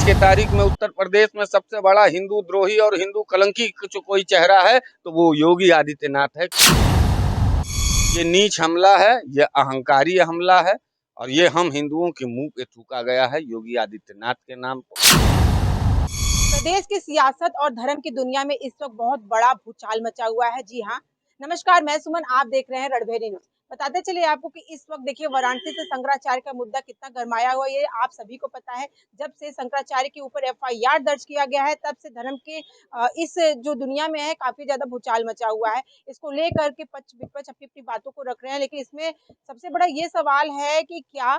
के तारीख में उत्तर प्रदेश में सबसे बड़ा हिंदू द्रोही और हिंदू कलंकी जो कोई चेहरा है तो वो योगी आदित्यनाथ है। ये नीच हमला है, ये अहंकारी हमला है और ये हम हिंदुओं के मुंह पे थूका गया है योगी आदित्यनाथ के नाम पर। प्रदेश की सियासत और धर्म की दुनिया में इस वक्त बहुत बड़ा भूचाल मचा हुआ है। जी हाँ, नमस्कार, मैं सुमन, आप देख रहे हैं रणभेरी न्यूज। बताते चलिए आपको कि इस वक्त देखिए वाराणसी से शंकराचार्य का मुद्दा कितना गरमाया हुआ है, ये आप सभी को पता है। जब से शंकराचार्य के ऊपर एफआईआर दर्ज किया गया है, तब से धर्म के इस जो दुनिया में है काफी ज्यादा भूचाल मचा हुआ है। इसको लेकर के पक्ष विपक्ष अपनी अपनी बातों को रख रहे हैं, लेकिन इसमें सबसे बड़ा ये सवाल है कि क्या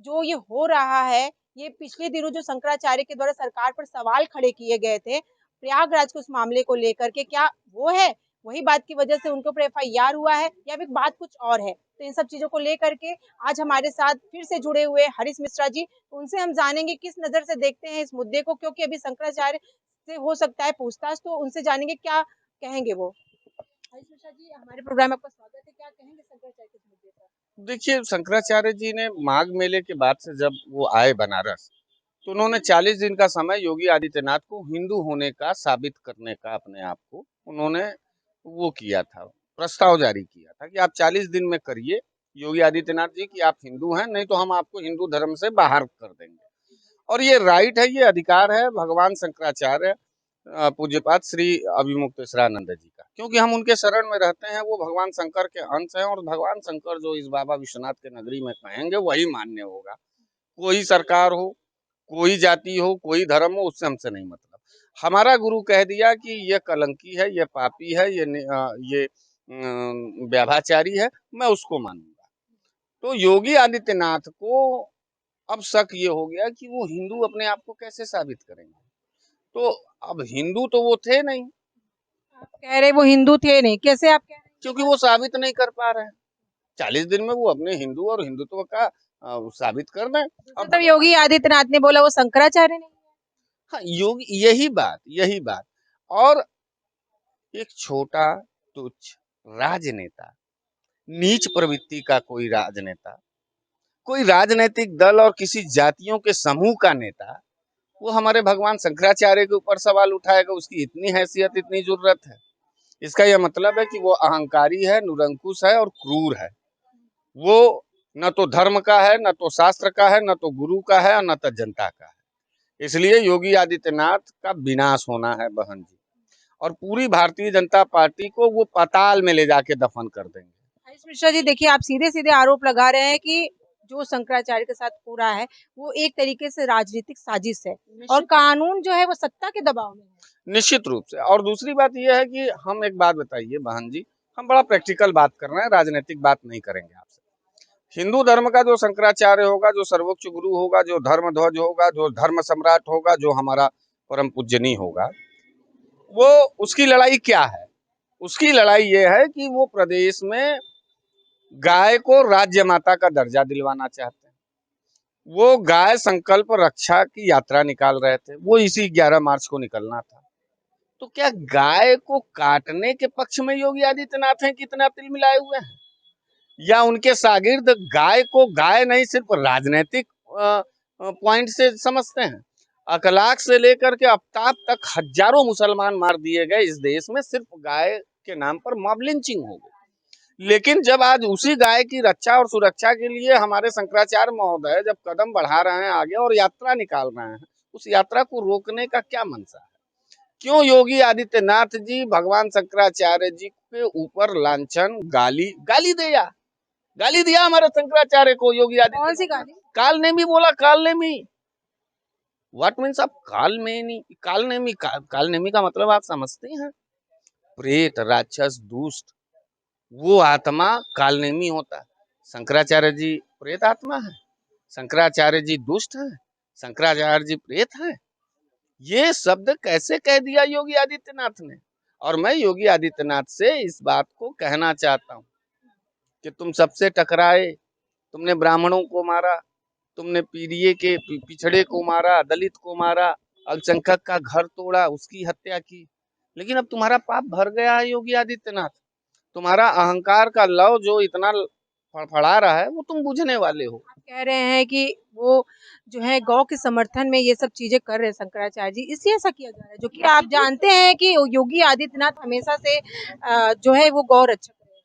जो ये हो रहा है, ये पिछले दिनों जो शंकराचार्य के द्वारा सरकार पर सवाल खड़े किए गए थे प्रयागराज के उस मामले को लेकर के, क्या वो है वही बात की वजह से उनके ऊपर एफआईआर हुआ है या फिर बात कुछ और है? तो इन सब चीजों को लेकर के आज हमारे साथ फिर से जुड़े हुए हरीश मिश्रा जी, उनसे हम जानेंगे किस नजर से देखते हैं इस मुद्दे को, क्योंकि अभी शंकराचार्य से हो सकता है पूछताछ, तो उनसे जानेंगे क्या कहेंगे वो। हरीश मिश्रा जी, हमारे प्रोग्राम में आपका स्वागत है। क्या कहेंगे शंकराचार्य के इस मुद्दे पर? देखिए, शंकराचार्य जी ने माघ मेले के बाद से जब वो आए बनारस तो उन्होंने 40 दिन का समय योगी आदित्यनाथ को हिंदू होने का साबित करने का अपने आप को उन्होंने वो किया था, प्रस्ताव जारी किया था कि आप 40 दिन में करिए योगी आदित्यनाथ जी कि आप हिंदू हैं, नहीं तो हम आपको हिंदू धर्म से बाहर कर देंगे। और ये राइट है, ये अधिकार है भगवान शंकराचार्य पूज्यपाद श्री अभिमुक्तेश्वरानंद जी का, क्योंकि हम उनके शरण में रहते हैं। वो भगवान शंकर के अंश हैं और भगवान शंकर जो इस बाबा विश्वनाथ के नगरी में कहेंगे वही मान्य होगा। कोई सरकार हो, कोई जाति हो, कोई धर्म हो, उससे हमसे नहीं मतलब। हमारा गुरु कह दिया कि ये कलंकी है, ये पापी है, ये व्यभिचारी है, मैं उसको मानूंगा। तो योगी आदित्यनाथ को अब शक ये हो गया कि वो हिंदू अपने आप को कैसे साबित करेंगे। तो अब हिंदू तो वो थे नहीं, आप कह रहे वो हिंदू थे नहीं, कैसे आप कह रहे हैं ये क्योंकि बात? वो साबित नहीं कर पा रहे हैं। 40 दिन में वो अपने हिंदू और हिंदुत्व का साबित कर दें। दूसरी अब तरफ योगी आदित्यनाथ ने बोला वो शंकराचार्य नहीं है। हाँ, योगी यही बात और एक छोटा तुच्छ राजनेता, नीच प्रवृत्ति का कोई राजनेता, कोई राजनीतिक दल और किसी जातियों के समूह का नेता वो हमारे भगवान शंकराचार्य के ऊपर सवाल उठाएगा, उसकी इतनी हैसियत, इतनी जरूरत है। इसका यह मतलब है कि वो अहंकारी है, निरंकुश है और क्रूर है। वो न तो धर्म का है, न तो शास्त्र का है, न तो गुरु का है और न तो जनता का है। इसलिए योगी आदित्यनाथ का विनाश होना है बहन जी, और पूरी भारतीय जनता पार्टी को वो पाताल में ले जाके दफन कर देंगे। हरीश मिश्रा जी, देखिए आप सीधे सीधे आरोप लगा रहे हैं कि जो शंकराचार्य के साथ हो रहा है वो एक तरीके से राजनीतिक साजिश है और कानून जो है वो सत्ता के दबाव में है। निश्चित रूप से। और दूसरी बात यह है कि हम एक बात बताइए बहन जी, हम बड़ा प्रैक्टिकल बात कर रहे हैं, राजनीतिक बात नहीं करेंगे आपसे। हिंदू धर्म का जो शंकराचार्य होगा, जो सर्वोच्च गुरु होगा, जो धर्म ध्वज होगा, जो धर्म सम्राट होगा, जो हमारा परम पूजनीय होगा, वो उसकी लड़ाई क्या है? उसकी लड़ाई ये है कि वो प्रदेश में गाय को राज्य माता का दर्जा दिलवाना चाहते हैं। वो गाय संकल्प रक्षा की यात्रा निकाल रहे थे, वो इसी 11 मार्च को निकलना था। तो क्या गाय को काटने के पक्ष में योगी आदित्यनाथ हैं, कितना तिल मिलाए हुए हैं, या उनके शागिर्द गाय को गाय नहीं सिर्फ राजनीतिक पॉइंट से समझते हैं? अखलाक से लेकर के आफ्ताब तक हजारों मुसलमान मार दिए गए इस देश में, सिर्फ गाय के नाम पर मॉब लिंचिंग हो गई। लेकिन जब आज उसी गाय की रक्षा और सुरक्षा के लिए हमारे शंकराचार्य महोदय जब कदम बढ़ा रहे हैं आगे और यात्रा निकाल रहे हैं, उस यात्रा को रोकने का क्या मंशा है? क्यों योगी आदित्यनाथ जी भगवान शंकराचार्य जी के ऊपर लांछन गाली दिया हमारे शंकराचार्य को योगी कौन सी आदित्यनाथ ने। गाली? काल नेमी बोला, काल नेमी। व्हाट मीन्स आप काल नेमी, काल नेमी का मतलब आप समझते हैं? प्रेत, राक्षस, दुष्ट, वो आत्मा कालनेमी होता है। शंकराचार्य जी प्रेत आत्मा है, शंकराचार्य जी दुष्ट है, शंकराचार्य जी प्रेत है। ये शब्द कैसे कह दिया योगी आदित्यनाथ ने? और मैं योगी आदित्यनाथ से इस बात को कहना चाहता हूँ कि तुम सबसे टकराए, तुमने ब्राह्मणों को मारा, तुमने पीड़िए के पिछड़े को मारा, दलित को मारा, अल्पसंख्यक का घर तोड़ा, उसकी हत्या की, लेकिन अब तुम्हारा पाप भर गया है योगी आदित्यनाथ। तुम्हारा अहंकार का लव जो इतना फड़फड़ा रहा है वो तुम बुझने वाले हो। कह रहे हैं कि वो जो है गौ के समर्थन में ये सब चीजें कर रहे हैं शंकराचार्य जी, इसलिए ऐसा किया जा रहा है, जो कि आप जानते हैं कि योगी आदित्यनाथ हमेशा से जो है वो गौ रक्षक रहे हैं।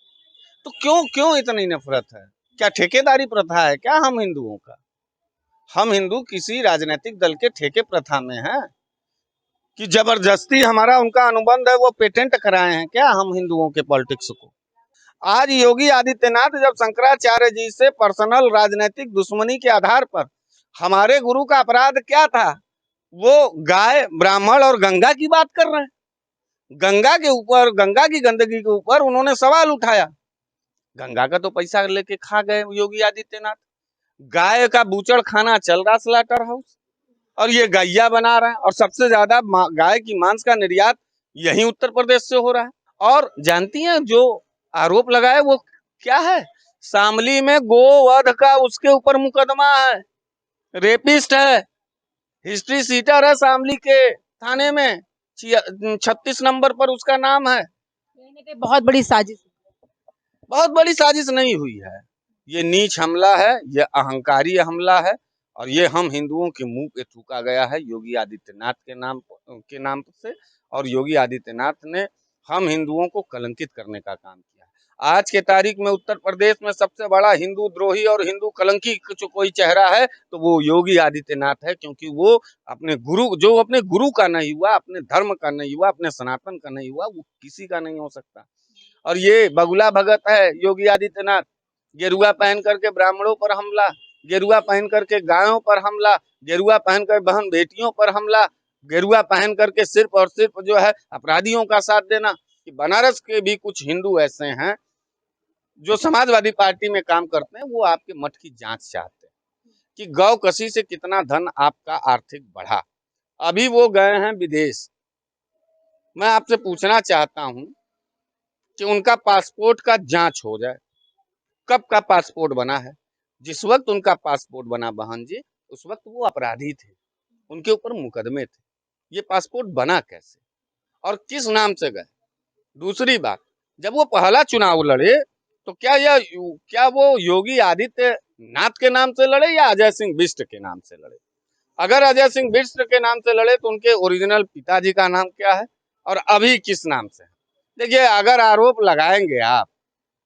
तो क्यों क्यों इतनी नफरत है? क्या ठेकेदारी प्रथा है क्या हम हिंदुओं का? हम हिंदू किसी राजनीतिक दल के ठेके प्रथा में हैं कि जबरदस्ती हमारा उनका अनुबंध है वो पेटेंट कराए हैं क्या हम हिंदुओं के पॉलिटिक्स को? आज योगी आदित्यनाथ जब शंकराचार्य जी से पर्सनल राजनीतिक दुश्मनी के आधार पर, हमारे गुरु का अपराध क्या था, वो गाय ब्राह्मण और गंगा की बात कर रहे हैं। गंगा के ऊपर, गंगा की गंदगी के ऊपर उन्होंने सवाल उठाया। गंगा का तो पैसा लेके खा गए योगी आदित्यनाथ। गाय का बूचड़ खाना चल रहा स्लाटर हाउस, और ये गैया बना रहे हैं, और सबसे ज्यादा गाय की मांस का निर्यात यही उत्तर प्रदेश से हो रहा है। और जानती हैं जो आरोप लगाए वो क्या है? शामली में गोवध का उसके ऊपर मुकदमा है, रेपिस्ट है, हिस्ट्री सीटर है शामली के थाने में, 36 नंबर पर उसका नाम है। कहीं न कहीं बहुत बड़ी साजिश है। बहुत बड़ी साजिश नहीं हुई है, ये नीच हमला है, ये अहंकारी हमला है, और ये हम हिंदुओं के मुंह पे थूका गया है योगी आदित्यनाथ के नाम से। और योगी आदित्यनाथ ने हम हिंदुओं को कलंकित करने का काम किया है। आज के तारीख में उत्तर प्रदेश में सबसे बड़ा हिंदू द्रोही और हिंदू कलंकी जो कोई चेहरा है तो वो योगी आदित्यनाथ है, क्योंकि वो अपने गुरु का नहीं हुआ, अपने धर्म का नहीं हुआ, अपने सनातन का नहीं हुआ, वो किसी का नहीं हो सकता। और ये बगुला भगत है योगी आदित्यनाथ, गेरुआ पहन करके ब्राह्मणों पर हमला, गेरुआ पहन करके गायों पर हमला, गेरुआ पहन कर बहन बेटियों पर हमला, गेरुआ पहन करके सिर्फ और सिर्फ जो है अपराधियों का साथ देना। कि बनारस के भी कुछ हिंदू ऐसे हैं जो समाजवादी पार्टी में काम करते हैं, वो आपके मठ की जांच चाहते हैं कि गौ कसी से कितना धन आपका आर्थिक बढ़ा। अभी वो गए हैं विदेश। मैं आपसे पूछना चाहता हूं कि उनका पासपोर्ट का जांच हो जाए, कब का पासपोर्ट बना है? जिस वक्त उनका पासपोर्ट बना बहन जी, उस वक्त वो अपराधी थे, उनके ऊपर मुकदमे थे। ये पासपोर्ट बना कैसे और किस नाम से गए? दूसरी बात, जब वो पहला चुनाव लड़े तो क्या वो योगी आदित्यनाथ के नाम से लड़े या अजय सिंह बिष्ट के नाम से लड़े? अगर अजय सिंह बिष्ट के नाम से लड़े तो उनके ओरिजिनल पिताजी का नाम क्या है और अभी किस नाम से है? देखिए, अगर आरोप लगाएंगे आप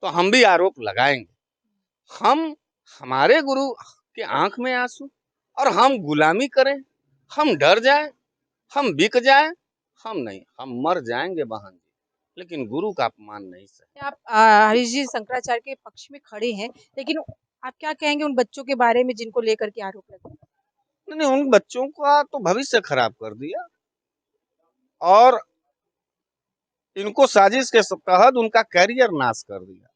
तो हम भी आरोप लगाएंगे। हम हमारे गुरु के आंख में आंसू, और हम गुलामी करें, हम डर जाएं, हम बिक जाएं, हम नहीं, हम मर जाएंगे बहन जी, लेकिन गुरु का अपमान नहीं सहे। आप हरीश जी शंकराचार्य के पक्ष में खड़े हैं, लेकिन आप क्या कहेंगे उन बच्चों के बारे में जिनको लेकर के आरोप लगे? नहीं नहीं, उन बच्चों का तो भविष्य खराब कर दिया, और इनको साजिश के तहत उनका कैरियर नाश कर दिया।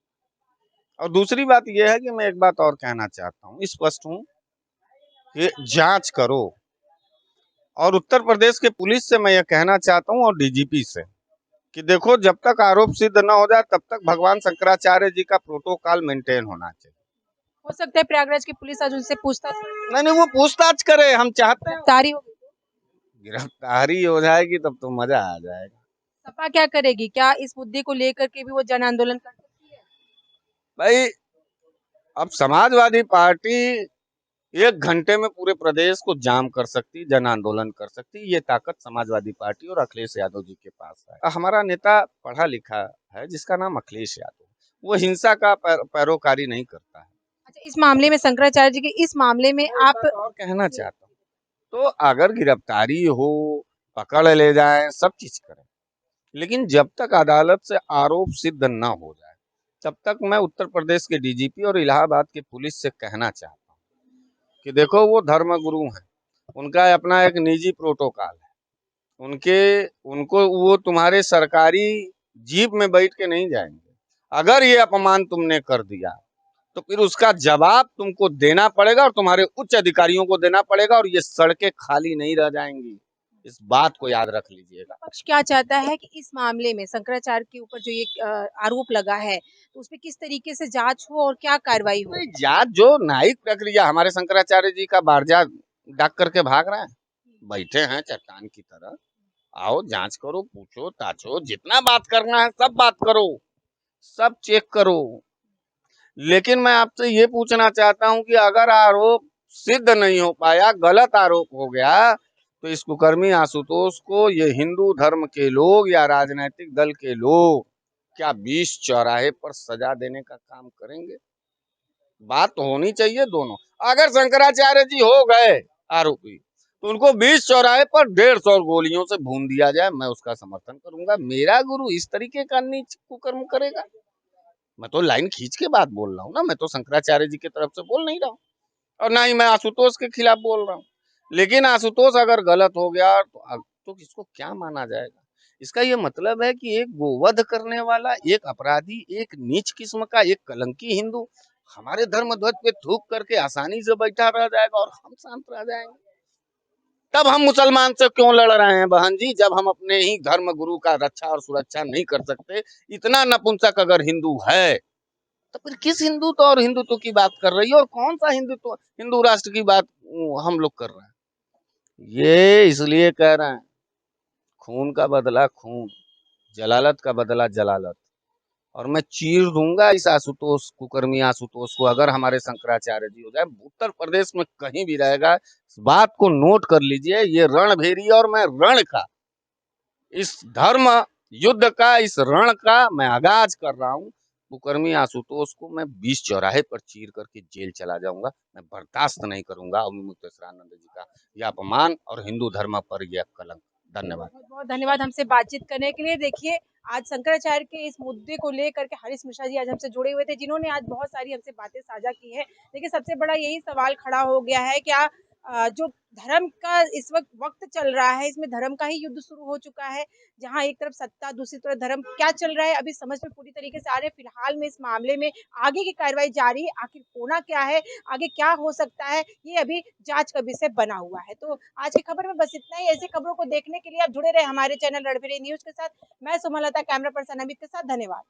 और दूसरी बात यह है कि मैं एक बात और कहना चाहता हूँ, स्पष्ट हूँ कि जांच करो। और उत्तर प्रदेश के पुलिस से मैं यह कहना चाहता हूँ, और डीजीपी से, कि देखो, जब तक आरोप सिद्ध न हो जाए तब तक भगवान शंकराचार्य जी का प्रोटोकॉल मेंटेन होना चाहिए। हो सकता है प्रयागराज की पुलिस आज उनसे पूछताछ नहीं नहीं, वो पूछताछ करे, हम चाहते हैं गिरफ्तारी होगी तो? गिरफ्तारी हो जाएगी तब तो मजा आ जाएगा। सपा क्या करेगी? क्या इस मुद्दे को लेकर के भी वो जन आंदोलन कर सकती है? भाई, अब समाजवादी पार्टी 1 घंटे में पूरे प्रदेश को जाम कर सकती, जन आंदोलन कर सकती, ये ताकत समाजवादी पार्टी और अखिलेश यादव जी के पास है। हमारा नेता पढ़ा लिखा है जिसका नाम अखिलेश यादव, वो हिंसा का पैरोकारी नहीं करता है। अच्छा, इस मामले में शंकराचार्य जी के इस मामले में मैं एक आप बात और कहना चाहता हूँ, तो अगर गिरफ्तारी हो, पकड़ ले जाए, सब चीज करें, लेकिन जब तक अदालत से आरोप सिद्ध न हो जाए तब तक मैं उत्तर प्रदेश के डीजीपी और इलाहाबाद के पुलिस से कहना चाहता हूँ कि देखो, वो धर्मगुरु हैं, उनका अपना एक निजी प्रोटोकॉल है, उनके उनको वो तुम्हारे सरकारी जीप में बैठ के नहीं जाएंगे। अगर ये अपमान तुमने कर दिया तो फिर उसका जवाब तुमको देना पड़ेगा, और तुम्हारे उच्च अधिकारियों को देना पड़ेगा, और ये सड़कें खाली नहीं रह जाएंगी। इस बात को याद रख लीजिएगा। पक्ष क्या चाहता है कि इस मामले में शंकराचार्य के ऊपर जो ये आरोप लगा है, तो उसपे किस तरीके से जांच हो और क्या कार्रवाई हो? नहीं, जांच जो न्यायिक प्रक्रिया, हमारे शंकराचार्य जी का बारजा डाक करके भाग रहे हैं, बैठे हैं चट्टान की तरह। आओ, जांच करो, पूछो ताछो, जितना बात करना है सब बात करो, सब चेक करो। लेकिन मैं आपसे ये पूछना चाहता हूं कि अगर आरोप सिद्ध नहीं हो पाया, गलत आरोप हो गया, तो इस कुकर्मी आशुतोष को ये हिंदू धर्म के लोग या राजनीतिक दल के लोग क्या बीच चौराहे पर सजा देने का काम करेंगे? बात तो होनी चाहिए दोनों। अगर शंकराचार्य जी हो गए आरोपी, तो उनको बीच चौराहे पर 150 गोलियों से भून दिया जाए, मैं उसका समर्थन करूंगा। मेरा गुरु इस तरीके का नीच कुकर्म करेगा? मैं तो लाइन खींच के बात बोल रहा हूँ ना, मैं तो शंकराचार्य जी की तरफ से बोल नहीं रहा हूँ, और ना ही मैं आशुतोष के खिलाफ बोल रहा हूँ। लेकिन आशुतोष अगर गलत हो गया तो इसको क्या माना जाएगा? इसका ये मतलब है कि एक गोवध करने वाला, एक अपराधी, एक नीच किस्म का, एक कलंकी हिंदू हमारे धर्म ध्वज पे थूक करके आसानी से बैठा रह जाएगा और हम शांत रह जाएंगे। तब हम मुसलमान से क्यों लड़ रहे हैं बहन जी, जब हम अपने ही धर्म गुरु का रक्षा और सुरक्षा नहीं कर सकते? इतना नपुंसक अगर हिंदू है, तो फिर किस हिंदुत्व और हिंदुत्व की बात कर रही है, और कौन सा हिंदुत्व, हिंदू राष्ट्र की बात हम लोग कर रहे हैं? ये इसलिए कह रहे हैं, खून का बदला खून, जलालत का बदला जलालत। और मैं चीर दूंगा इस आशुतोष, कुकर्मी आशुतोष को, अगर हमारे शंकराचार्य जी हो जाए। उत्तर प्रदेश में कहीं भी रहेगा, इस बात को नोट कर लीजिए, ये रणभेरी, और मैं रण का, इस धर्म युद्ध का, इस रण का मैं आगाज कर रहा हूँ। कुकर्मी आशुतोष को मैं बीच चौराहे पर चीर करके जेल चला जाऊंगा। मैं बर्दाश्त नहीं करूंगा अवमुक्तेश्वरानंद जी का यह अपमान और हिंदू धर्म पर यह कलंक। धन्यवाद। बहुत बहुत धन्यवाद हमसे बातचीत करने के लिए। देखिए, आज शंकराचार्य के इस मुद्दे को लेकर के हरीश मिश्रा जी आज हमसे जुड़े हुए थे, जिन्होंने आज बहुत सारी हमसे बातें साझा की है। देखिए, सबसे बड़ा यही सवाल खड़ा हो गया है, क्या जो धर्म का इस वक्त वक्त चल रहा है, इसमें धर्म का ही युद्ध शुरू हो चुका है, जहां एक तरफ सत्ता, दूसरी तरफ धर्म, क्या चल रहा है अभी समझ में पूरी तरीके से आ रहे हैं। फिलहाल में इस मामले में आगे की कार्रवाई जारी है, आखिर होना क्या है, आगे क्या हो सकता है, ये अभी जांच का विषय बना हुआ है। तो आज की खबर में बस इतना ही। ऐसी खबरों को देखने के लिए आप जुड़े रहे हमारे चैनल रणबीर न्यूज के साथ। मैं सुमलता, कैमरा पर्सन अमित के साथ। धन्यवाद।